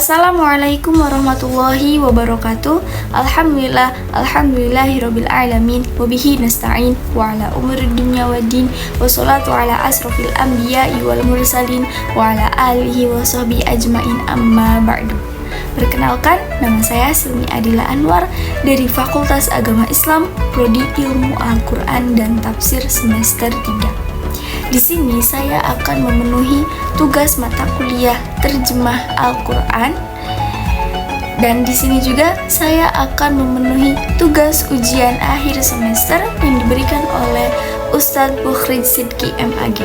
Assalamualaikum warahmatullahi wabarakatuh. Alhamdulillahirabbil alamin wa bihi nasta'in wa ala umuri dunya waddin wassalatu ala asrofil anbiya'i wal mursalin wa ala alihi wa sahbihi ajmain amma ba'du. Perkenalkan, nama saya Silmi Adila Anwar dari Fakultas Agama Islam, Prodi Ilmu Al-Quran dan Tafsir semester 3. Di sini saya akan memenuhi tugas mata kuliah terjemah Al-Quran, dan di sini juga saya akan memenuhi tugas ujian akhir semester yang diberikan oleh Ustadz Bukhrid Sidki MAG.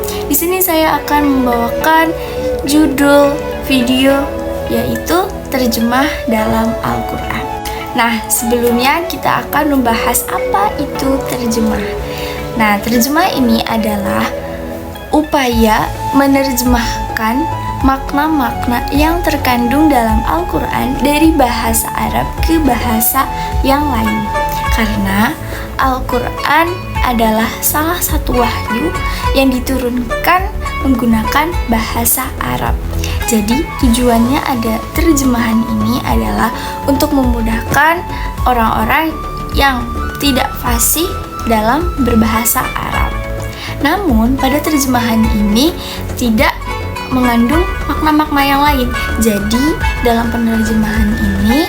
Di sini saya akan membawakan judul video yaitu terjemah dalam Al-Quran. Nah, sebelumnya kita akan membahas apa itu terjemah. Nah, terjemah ini adalah upaya menerjemahkan makna-makna yang terkandung dalam Al-Quran dari bahasa Arab ke bahasa yang lain. Karena Al-Quran adalah salah satu wahyu yang diturunkan menggunakan bahasa Arab. Jadi tujuannya ada terjemahan ini adalah untuk memudahkan orang-orang yang tidak fasih dalam berbahasa Arab. Namun pada terjemahan ini tidak mengandung makna-makna yang lain. Jadi dalam penerjemahan ini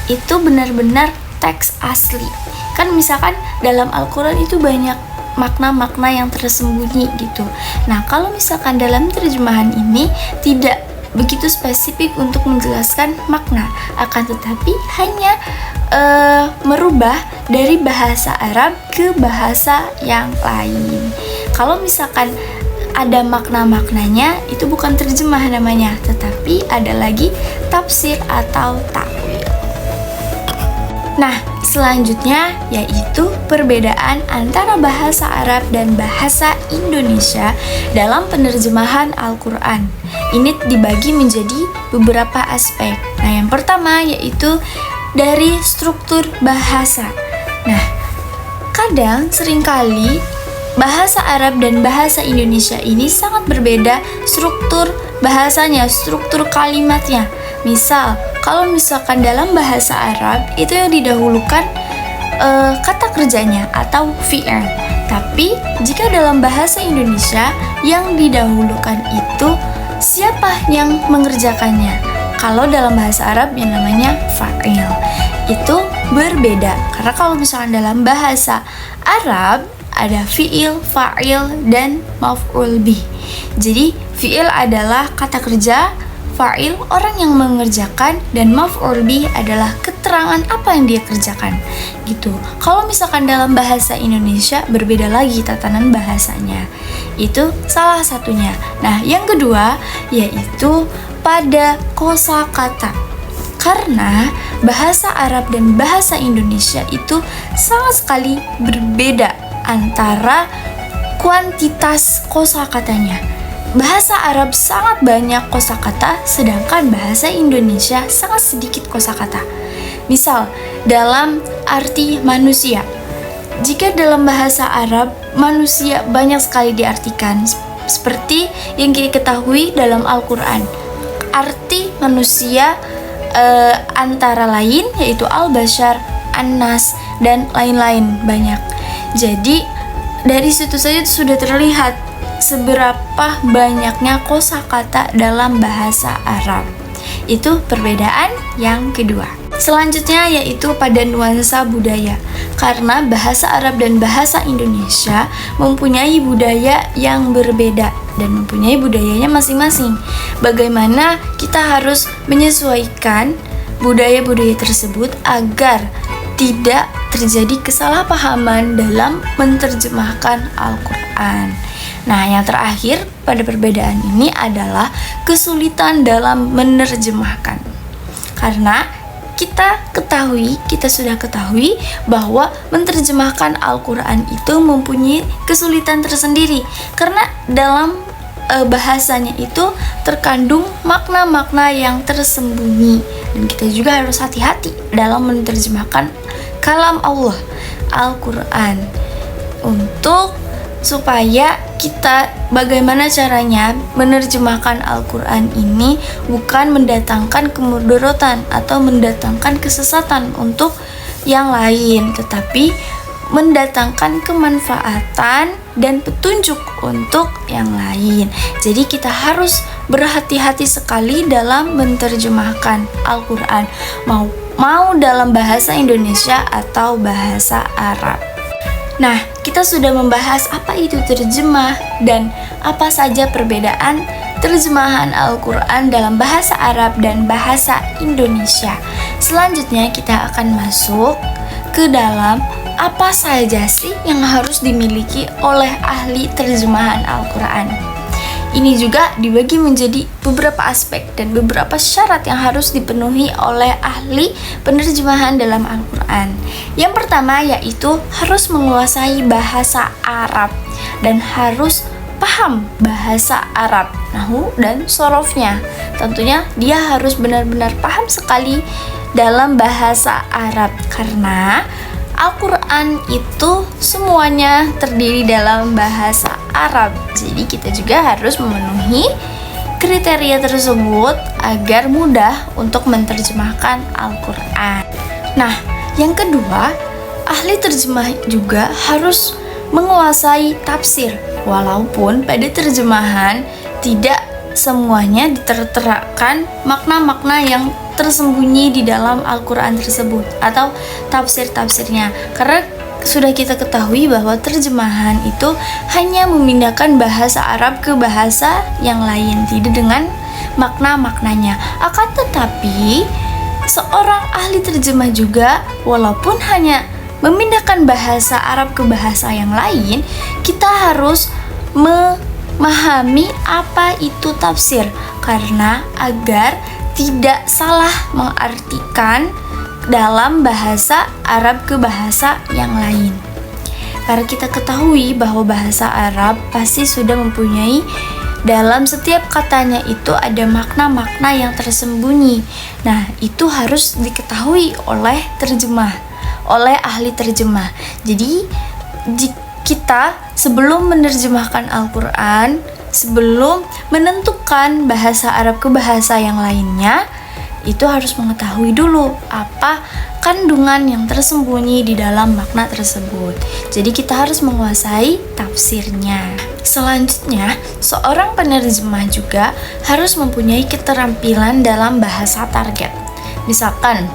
itu benar-benar teks asli. Kan misalkan dalam Al-Quran itu banyak makna-makna yang tersembunyi gitu. Nah, kalau misalkan dalam terjemahan ini tidak begitu spesifik untuk menjelaskan makna, akan tetapi hanya merubah dari bahasa Arab ke bahasa yang lain. Kalau misalkan ada makna-maknanya, itu bukan terjemah namanya, tetapi ada lagi tafsir atau takwil. Nah, selanjutnya yaitu perbedaan antara bahasa Arab dan bahasa Indonesia dalam penerjemahan Al-Quran. Ini dibagi menjadi beberapa aspek. Nah, yang pertama yaitu dari struktur bahasa. Nah, kadang seringkali bahasa Arab dan bahasa Indonesia ini sangat berbeda struktur bahasanya, struktur kalimatnya. Misal, kalau misalkan dalam bahasa Arab itu yang didahulukan kata kerjanya atau fi'il. Tapi jika dalam bahasa Indonesia yang didahulukan itu siapa yang mengerjakannya. Kalau dalam bahasa Arab yang namanya fa'il. Itu berbeda. Karena kalau misalkan dalam bahasa Arab ada fi'il, fa'il, dan maf'ul bih. Jadi fi'il adalah kata kerja, fa'il orang yang mengerjakan, dan maf'ul bih adalah keterangan apa yang dia kerjakan gitu. Kalau misalkan dalam bahasa Indonesia berbeda lagi tatanan bahasanya. Itu salah satunya. Nah, yang kedua yaitu pada kosakata. Karena bahasa Arab dan bahasa Indonesia itu sangat sekali berbeda antara kuantitas kosakatanya. Bahasa Arab sangat banyak kosakata, sedangkan bahasa Indonesia sangat sedikit kosakata. Misal, dalam arti manusia. Jika dalam bahasa Arab, manusia banyak sekali diartikan, seperti yang kita ketahui dalam Al-Quran. Arti manusia antara lain yaitu al-bashar, an-nas, dan lain-lain banyak. Jadi, dari situ saja sudah terlihat seberapa banyaknya kosakata dalam bahasa Arab. Itu perbedaan yang kedua. Selanjutnya yaitu pada nuansa budaya. Karena bahasa Arab dan bahasa Indonesia mempunyai budaya yang berbeda dan mempunyai budayanya masing-masing. Bagaimana kita harus menyesuaikan budaya-budaya tersebut agar tidak terjadi kesalahpahaman dalam menerjemahkan Al-Quran. Nah, yang terakhir pada perbedaan ini adalah kesulitan dalam menerjemahkan. Karena kita sudah ketahui bahwa menerjemahkan Al-Quran itu mempunyai kesulitan tersendiri. Karena dalam bahasanya itu terkandung makna-makna yang tersembunyi. Dan kita juga harus hati-hati dalam menerjemahkan kalam Allah, Al-Quran, untuk supaya kita bagaimana caranya menerjemahkan Al-Quran ini bukan mendatangkan kemudorotan atau mendatangkan kesesatan untuk yang lain, tetapi mendatangkan kemanfaatan dan petunjuk untuk yang lain. Jadi kita harus berhati-hati sekali dalam menerjemahkan Al-Quran, mau dalam bahasa Indonesia atau bahasa Arab. Nah, kita sudah membahas apa itu terjemah dan apa saja perbedaan terjemahan Al-Quran dalam bahasa Arab dan bahasa Indonesia. Selanjutnya kita akan masuk ke dalam apa saja sih yang harus dimiliki oleh ahli terjemahan Al-Quran. Ini juga dibagi menjadi beberapa aspek dan beberapa syarat yang harus dipenuhi oleh ahli penerjemahan dalam Al-Quran. Yang pertama yaitu harus menguasai bahasa Arab dan harus paham bahasa Arab, nahwu dan sorofnya. Tentunya dia harus benar-benar paham sekali dalam bahasa Arab karena Al-Quran itu semuanya terdiri dalam bahasa Arab. Jadi kita juga harus memenuhi kriteria tersebut agar mudah untuk menerjemahkan Al-Quran. Nah, yang kedua, ahli terjemah juga harus menguasai tafsir. Walaupun pada terjemahan tidak semuanya diterterakan makna-makna yang tersembunyi di dalam Al-Quran tersebut atau tafsir-tafsirnya, karena sudah kita ketahui bahwa terjemahan itu hanya memindahkan bahasa Arab ke bahasa yang lain, tidak dengan makna-maknanya. Akan tetapi seorang ahli terjemah juga walaupun hanya memindahkan bahasa Arab ke bahasa yang lain, kita harus memahami apa itu tafsir karena agar tidak salah mengartikan dalam bahasa Arab ke bahasa yang lain. Karena kita ketahui bahwa bahasa Arab pasti sudah mempunyai dalam setiap katanya itu ada makna-makna yang tersembunyi. Nah, itu harus diketahui oleh oleh ahli terjemah. Jadi, kita sebelum menerjemahkan Al-Quran, sebelum menentukan bahasa Arab ke bahasa yang lainnya, itu harus mengetahui dulu apa kandungan yang tersembunyi di dalam makna tersebut. Jadi kita harus menguasai tafsirnya. Selanjutnya, seorang penerjemah juga harus mempunyai keterampilan dalam bahasa target. Misalkan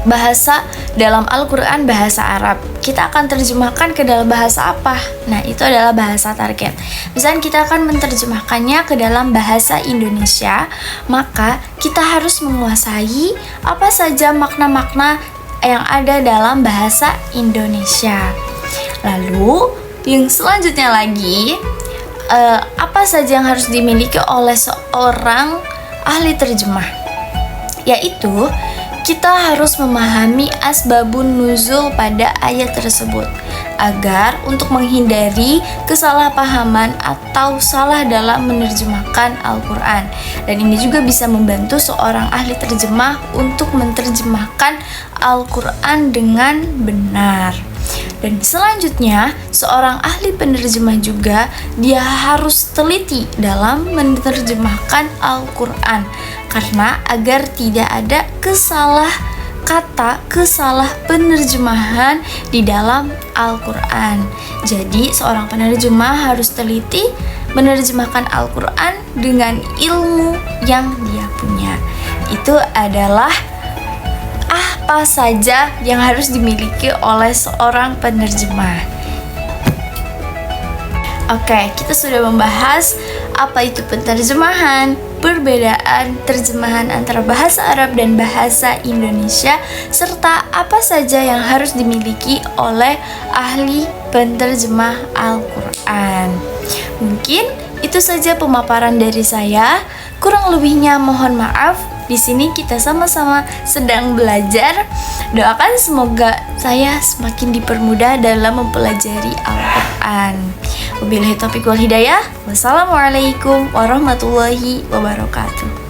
bahasa dalam Al-Quran bahasa Arab, kita akan terjemahkan ke dalam bahasa apa? Nah, itu adalah bahasa target. Misalnya kita akan menerjemahkannya ke dalam bahasa Indonesia, maka kita harus menguasai apa saja makna-makna yang ada dalam bahasa Indonesia. Lalu, yang selanjutnya lagi, apa saja yang harus dimiliki oleh seorang ahli terjemah? Yaitu kita harus memahami asbabun nuzul pada ayat tersebut agar untuk menghindari kesalahpahaman atau salah dalam menerjemahkan Al-Quran. Dan ini juga bisa membantu seorang ahli terjemah untuk menerjemahkan Al-Quran dengan benar. Dan selanjutnya, seorang ahli penerjemah juga dia harus teliti dalam menerjemahkan Al-Quran karena agar tidak ada kesalah penerjemahan di dalam Al-Quran. Jadi seorang penerjemah harus teliti menerjemahkan Al-Quran dengan ilmu yang dia punya. Itu adalah apa saja yang harus dimiliki oleh seorang penerjemah. Oke, kita sudah membahas apa itu penerjemahan, perbedaan terjemahan antara bahasa Arab dan bahasa Indonesia, serta apa saja yang harus dimiliki oleh ahli penerjemah Al-Quran. Mungkin itu saja pemaparan dari saya. Kurang lebihnya mohon maaf. Di sini kita sama-sama sedang belajar. Doakan semoga saya semakin dipermudah dalam mempelajari Al-Quran. Wabillahi taufiq wal hidayah. Wassalamualaikum warahmatullahi wabarakatuh.